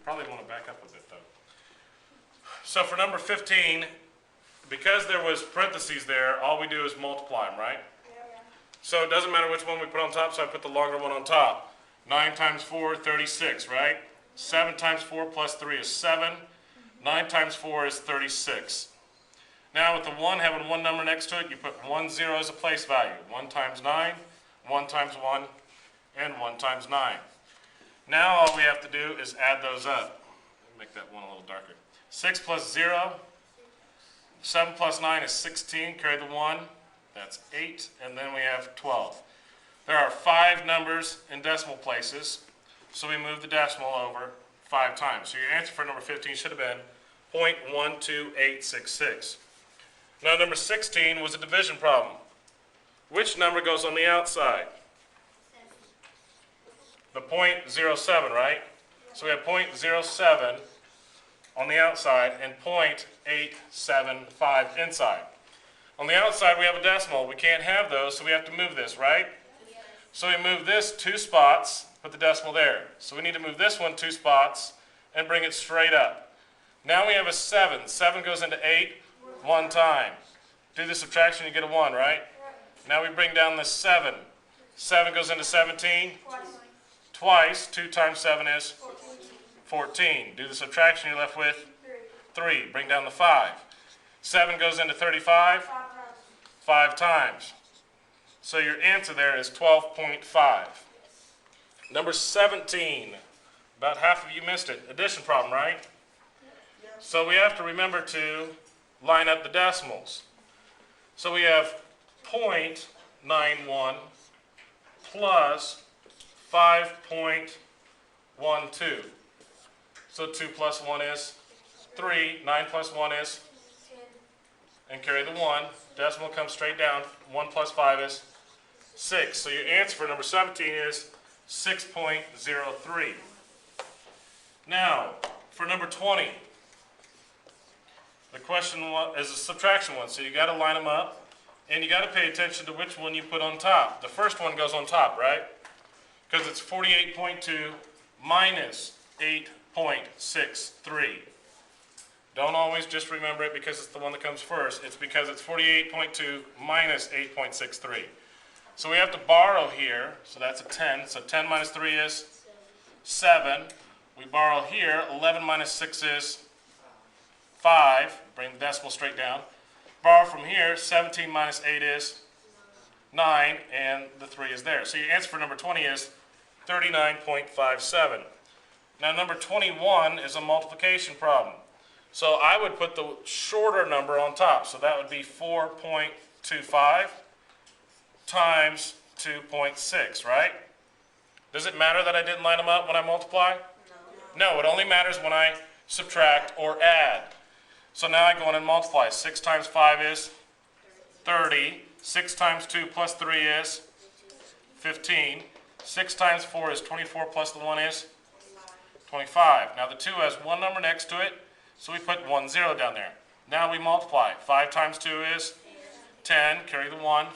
Probably want to back up a bit though. So for number 15, because there was parentheses there, all we do is multiply them, right? Yeah. So it doesn't matter which one we put on top, so I put the longer one on top. 9 times 4, 36, right? 7 times 4 plus 3 is 7. 9 times 4 is 36. Now with the 1 having one number next to it, you put 1 0 as a place value. 1 times 9, 1 times 1, and 1 times 9. Now all we have to do is add those up. Make that one a little darker. 6 plus 0, 7 plus 9 is 16, carry the 1, that's 8, and then we have 12. There are 5 numbers in decimal places, so we move the decimal over 5 times. So your answer for number 15 should have been 0.12866. Now number 16 was a division problem. Which number goes on the outside? The 0.07, right? So we have 0.07 on the outside and 0.875 inside. On the outside we have a decimal. We can't have those, so we have to move this, right? So we move this 2 spots, put the decimal there. So we need to move this one 2 spots and bring it straight up. Now we have a 7. 7 goes into 8 one time. Do the subtraction, you get a 1, right? Now we bring down the 7. 7 goes into 17 twice. 2 times 7 is 14. Do the subtraction, you're left with 3. Bring down the 5. 7 goes into 35 5 times. So your answer there is 12.5. Number 17. About half of you missed it. Addition problem, right? So we have to remember to line up the decimals. So we have 0.91 plus 5.12. So 2 plus 1 is 3. 9 plus 1 is 10. And carry the 1. Decimal comes straight down. 1 plus 5 is 6. So your answer for number 17 is 6.03. Now, for number 20, the question is a subtraction one. So you got to line them up, and you got to pay attention to which one you put on top. The first one goes on top, right? Because it's 48.2 minus 8.63. Don't always just remember it because it's the one that comes first. It's because it's 48.2 minus 8.63. So we have to borrow here, so that's a 10. So 10 minus 3 is 7. We borrow here, 11 minus 6 is 5. Bring the decimal straight down. Borrow from here, 17 minus 8 is 9, and the 3 is there. So your answer for number 20 is 39.57. Now number 21 is a multiplication problem. So I would put the shorter number on top. So that would be 4.25 times 2.6, right? Does it matter that I didn't line them up when I multiply? No, it only matters when I subtract or add. So now I go in and multiply. 6 times 5 is 30. 6 times 2 plus 3 is 15. 6 times 4 is 24 plus the 1 is 25. Now the 2 has one number next to it, so we put 1 0 down there. Now we multiply. 5 times 2 is 10. Carry the 1.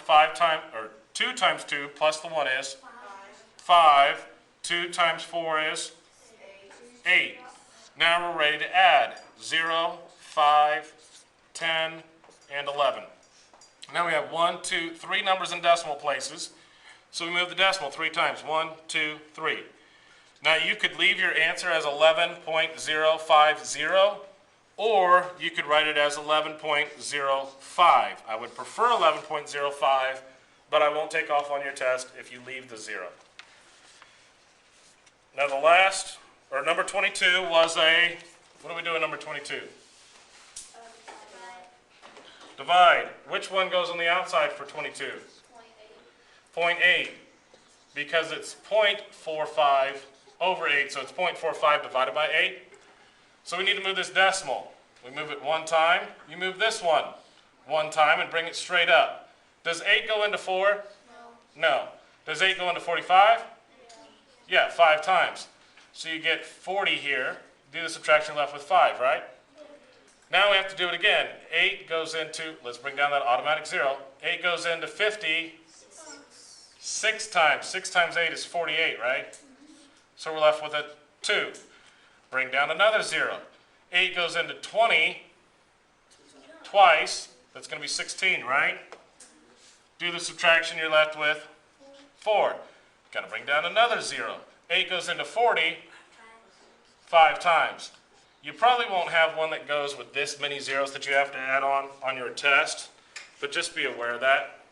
2 times 2 plus the 1 is 5. 2 times 4 is 8. Now we're ready to add 0, 5, 10, and 11. Now we have 1, 2, 3 numbers in decimal places. So we move the decimal 3 times. 1, 2, 3. Now you could leave your answer as 11.050, or you could write it as 11.05. I would prefer 11.05, but I won't take off on your test if you leave the 0. Now the last, or number 22 was a, what do we do in number 22? Divide. Which one goes on the outside for 22? 0.8. Because it's 0.45 over 8, so it's 0.45 divided by 8. So we need to move this decimal. We move it 1 time. You move this one 1 time and bring it straight up. Does 8 go into 4? No. Does 8 go into 45? Yeah, 5 times. So you get 40 here. Do the subtraction, left with 5, right? Now we have to do it again. 8 goes into, let's bring down that automatic 0. 8 goes into 50 6 times. 6 times 8 is 48, right? So we're left with a 2. Bring down another 0. 8 goes into 20 twice. That's going to be 16, right? Do the subtraction, you're left with 4. Got to bring down another 0. 8 goes into 40 5 times. You probably won't have one that goes with this many zeros that you have to add on your test, but just be aware of that.